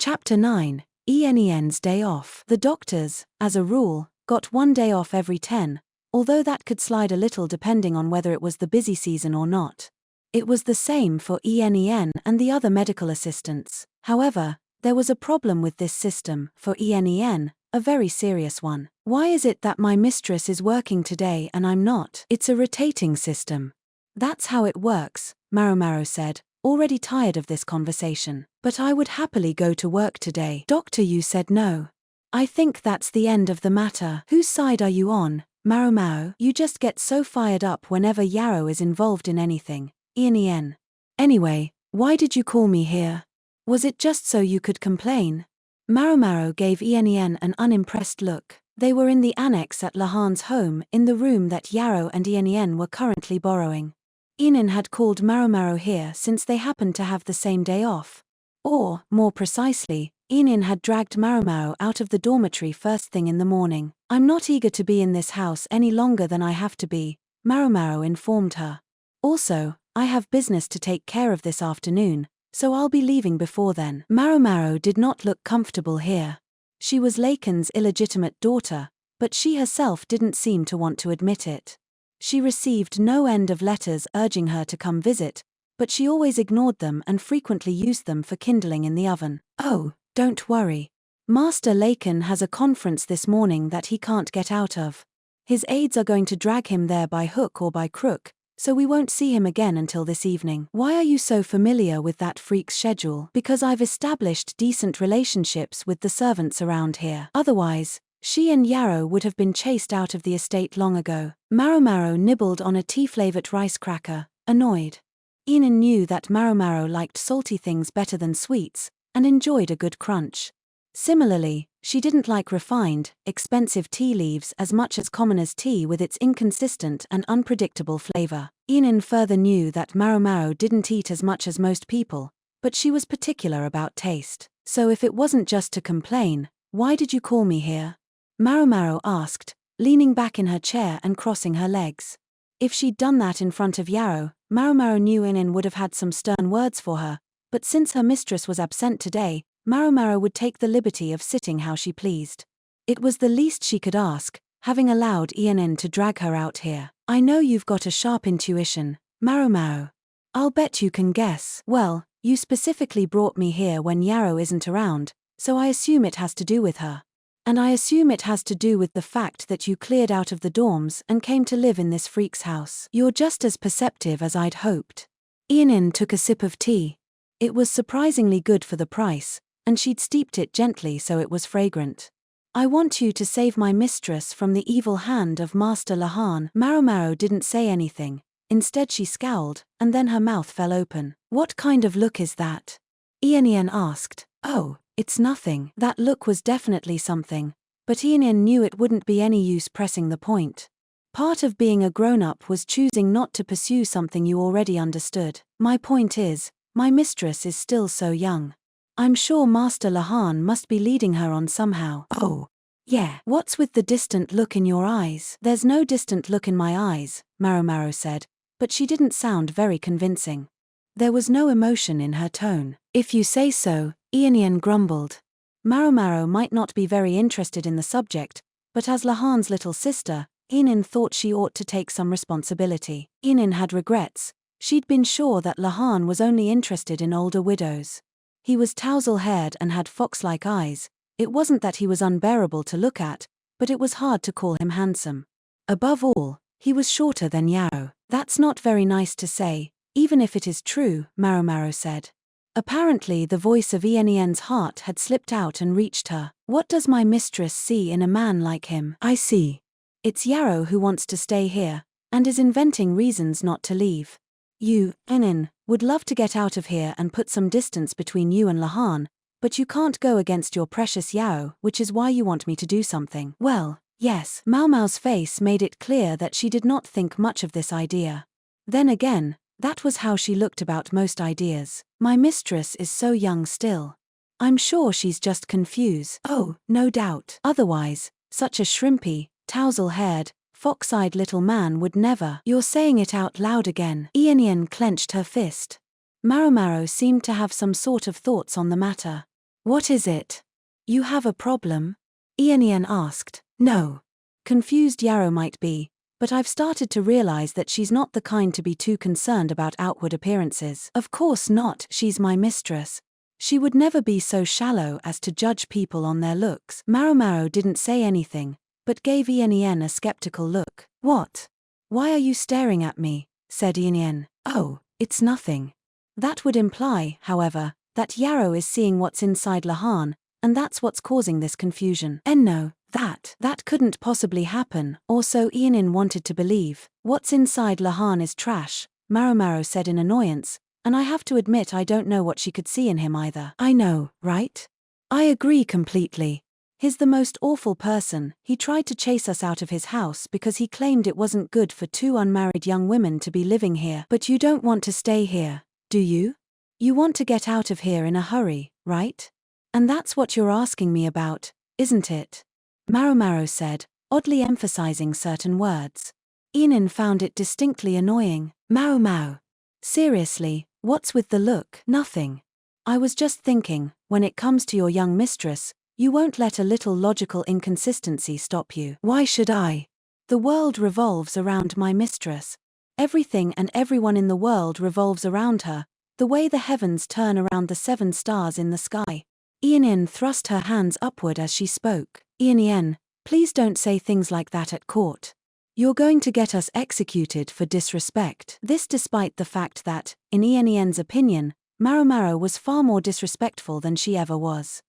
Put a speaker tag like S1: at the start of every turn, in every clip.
S1: Chapter 9, Enen's Day Off. The doctors, as a rule, got 1 day off every 10, although that could slide a little depending on whether it was the busy season or not. It was the same for Enen and the other medical assistants. However, there was a problem with this system for Enen, a very serious one. Why is it that my mistress is working today and I'm not? It's a rotating system. That's how it works, Maomao said, already tired of this conversation. But I would happily go to work today. Doctor, you said no. I think that's the end of the matter. Whose side are you on, Maomao? You just get so fired up whenever Yarrow is involved in anything. Enen. Anyway, why did you call me here? Was it just so you could complain? Maomao gave Enen an unimpressed look. They were in the annex at Lahan's home, in the room that Yarrow and Enen were currently borrowing. Enen had called Maomao here since they happened to have the same day off. Or, more precisely, Enen had dragged Maomao out of the dormitory first thing in the morning. I'm not eager to be in this house any longer than I have to be, Maomao informed her. Also, I have business to take care of this afternoon, so I'll be leaving before then. Maomao did not look comfortable here. She was Laken's illegitimate daughter, but she herself didn't seem to want to admit it. She received no end of letters urging her to come visit, but she always ignored them and frequently used them for kindling in the oven. Oh, don't worry. Master Laken has a conference this morning that he can't get out of. His aides are going to drag him there by hook or by crook, so we won't see him again until this evening. Why are you so familiar with that freak's schedule? Because I've established decent relationships with the servants around here. Otherwise, she and Yarrow would have been chased out of the estate long ago. Maomao nibbled on a tea-flavored rice cracker, annoyed. Enen knew that Maomao liked salty things better than sweets, and enjoyed a good crunch. Similarly, she didn't like refined, expensive tea leaves as much as commoner's tea with its inconsistent and unpredictable flavor. Enen further knew that Maomao didn't eat as much as most people, but she was particular about taste. So if it wasn't just to complain, why did you call me here? Maomao asked, leaning back in her chair and crossing her legs. If she'd done that in front of Yarrow, Maomao knew Enen would have had some stern words for her, but since her mistress was absent today, Maomao would take the liberty of sitting how she pleased. It was the least she could ask, having allowed Enen to drag her out here. I know you've got a sharp intuition, Maomao. I'll bet you can guess. Well, you specifically brought me here when Yarrow isn't around, so I assume it has to do with her. And I assume it has to do with the fact that you cleared out of the dorms and came to live in this freak's house. You're just as perceptive as I'd hoped. Enen took a sip of tea. It was surprisingly good for the price, and she'd steeped it gently so it was fragrant. I want you to save my mistress from the evil hand of Master Lahan. Maomao didn't say anything. Instead she scowled, and then her mouth fell open. What kind of look is that? Enen asked. Oh, it's nothing. That look was definitely something, but Enen knew it wouldn't be any use pressing the point. Part of being a grown-up was choosing not to pursue something you already understood. My point is, my mistress is still so young. I'm sure Master Lahan must be leading her on somehow. Oh, yeah. What's with the distant look in your eyes? There's no distant look in my eyes, Maomao said, but she didn't sound very convincing. There was no emotion in her tone. If you say so, Enen grumbled. Maomao might not be very interested in the subject, but as Lahan's little sister, Enen thought she ought to take some responsibility. Enen had regrets. She'd been sure that Lahan was only interested in older widows. He was tousle-haired and had fox-like eyes. It wasn't that he was unbearable to look at, but it was hard to call him handsome. Above all, he was shorter than Yarrow. That's not very nice to say, even if it is true, Maomao said. Apparently the voice of Enen's heart had slipped out and reached her. What does my mistress see in a man like him? I see. It's Yarrow who wants to stay here, and is inventing reasons not to leave. You, Enen, would love to get out of here and put some distance between you and Lahan, but you can't go against your precious Yarrow, which is why you want me to do something. Well, yes. Maomao's face made it clear that she did not think much of this idea. Then again, that was how she looked about most ideas. My mistress is so young still. I'm sure she's just confused. Oh, no doubt. Otherwise, such a shrimpy, tousle-haired, fox-eyed little man would never. You're saying it out loud again. Enen clenched her fist. Maomao seemed to have some sort of thoughts on the matter. What is it? You have a problem? Ian asked. No. Confused Yarrow might be, but I've started to realize that she's not the kind to be too concerned about outward appearances. Of course not, she's my mistress. She would never be so shallow as to judge people on their looks. Maomao didn't say anything, but gave Ian a skeptical look. What? Why are you staring at me? Said Ian. Oh, it's nothing. That would imply, however, that Yarrow is seeing what's inside Lahan, and that's what's causing this confusion. No, that couldn't possibly happen, or so Ian wanted to believe. What's inside Lahan is trash, Maomao said in annoyance, and I have to admit I don't know what she could see in him either. I know, right? I agree completely. He's the most awful person. He tried to chase us out of his house because he claimed it wasn't good for two unmarried young women to be living here. But you don't want to stay here, do you? You want to get out of here in a hurry, right? And that's what you're asking me about, isn't it? Maomao said, oddly emphasizing certain words. Ian found it distinctly annoying. Maomao. Seriously, what's with the look? Nothing. I was just thinking, when it comes to your young mistress, you won't let a little logical inconsistency stop you. Why should I? The world revolves around my mistress. Everything and everyone in the world revolves around her, the way the heavens turn around the 7 stars in the sky. Ian thrust her hands upward as she spoke. Ian, please don't say things like that at court. You're going to get us executed for disrespect. This despite the fact that, in Ian's opinion, Maomao was far more disrespectful than she ever was.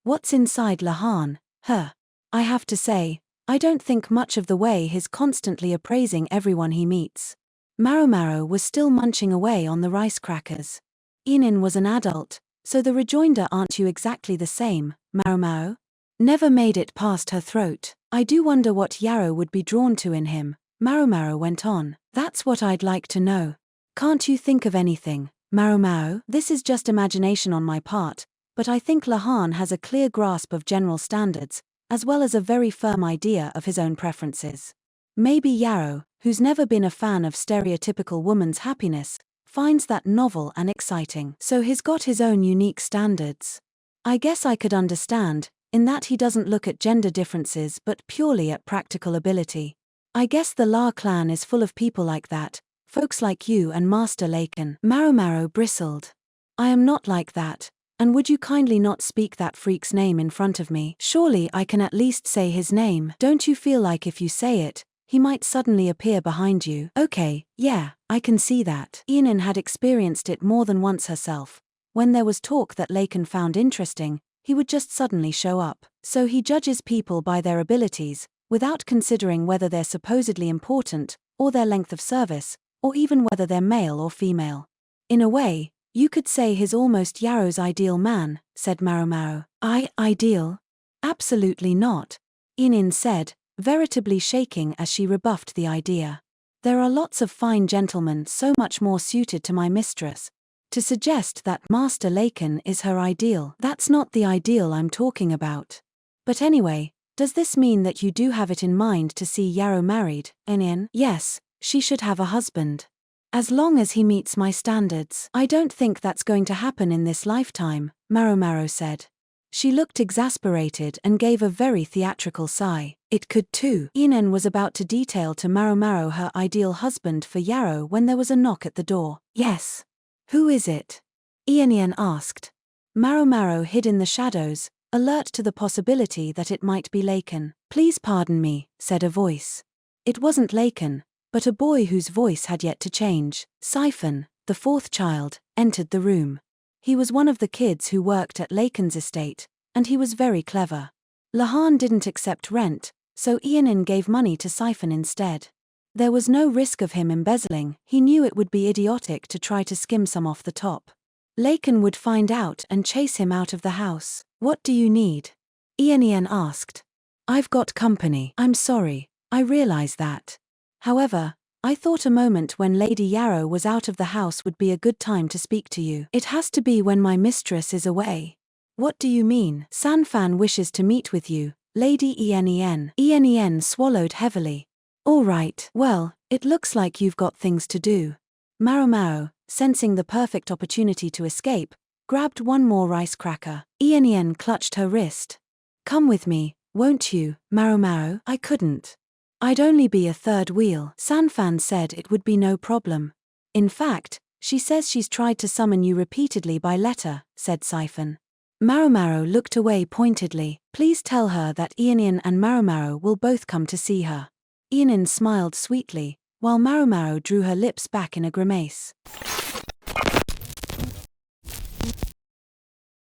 S1: What's inside Lahan? I have to say, I don't think much of the way he's constantly appraising everyone he meets. Maomao was still munching away on the rice crackers. Ian was an adult, so the rejoinder aren't you exactly the same, Maomao? Never made it past her throat. I do wonder what Yarrow would be drawn to in him, Maomao went on. That's what I'd like to know. Can't you think of anything, Maomao? This is just imagination on my part, but I think Lahan has a clear grasp of general standards, as well as a very firm idea of his own preferences. Maybe Yarrow, who's never been a fan of stereotypical woman's happiness, finds that novel and exciting. So he's got his own unique standards. I guess I could understand, in that he doesn't look at gender differences but purely at practical ability. I guess the La clan is full of people like that, folks like you and Master Laken. Maomao bristled. I am not like that. And would you kindly not speak that freak's name in front of me? Surely I can at least say his name. Don't you feel like if you say it, he might suddenly appear behind you? Okay, yeah, I can see that. Ian had experienced it more than once herself. When there was talk that Laken found interesting, he would just suddenly show up. So he judges people by their abilities, without considering whether they're supposedly important, or their length of service, or even whether they're male or female. In a way, you could say he's almost Yarrow's ideal man, said Maomao. Ideal? Absolutely not, Ian said, veritably shaking as she rebuffed the idea. There are lots of fine gentlemen so much more suited to my mistress. To suggest that Master Laken is her ideal, that's not the ideal I'm talking about. But anyway, does this mean that you do have it in mind to see Yarrow married, Ian? Yes, she should have a husband. As long as he meets my standards. I don't think that's going to happen in this lifetime, Maomao said. She looked exasperated and gave a very theatrical sigh. It could too. Ian was about to detail to Maomao her ideal husband for Yarrow when there was a knock at the door. Yes. Who is it? Ian asked. Maomao hid in the shadows, alert to the possibility that it might be Laken. Please pardon me, said a voice. It wasn't Laken, but a boy whose voice had yet to change. Siphon, the 4th child, entered the room. He was one of the kids who worked at Laken's estate, and he was very clever. Lahan didn't accept rent, so Ian gave money to Siphon instead. There was no risk of him embezzling. He knew it would be idiotic to try to skim some off the top. Laken would find out and chase him out of the house. What do you need? Ian asked. I've got company. I'm sorry, I realize that. However, I thought a moment when Lady Yarrow was out of the house would be a good time to speak to you. It has to be when my mistress is away. What do you mean? Sanfan wishes to meet with you, Lady Ian. Ian swallowed heavily. All right, well, it looks like you've got things to do. Maomao, sensing the perfect opportunity to escape, grabbed one more rice cracker. Ian clutched her wrist. "Come with me, won't you, Maomao?" "I couldn't. I'd only be a third wheel." Sanfan said it would be no problem. "In fact, she says she's tried to summon you repeatedly by letter," said Siphon. Maomao looked away pointedly. "Please tell her that Ian and Maomao will both come to see her." Ian smiled sweetly, while Maomao drew her lips back in a grimace.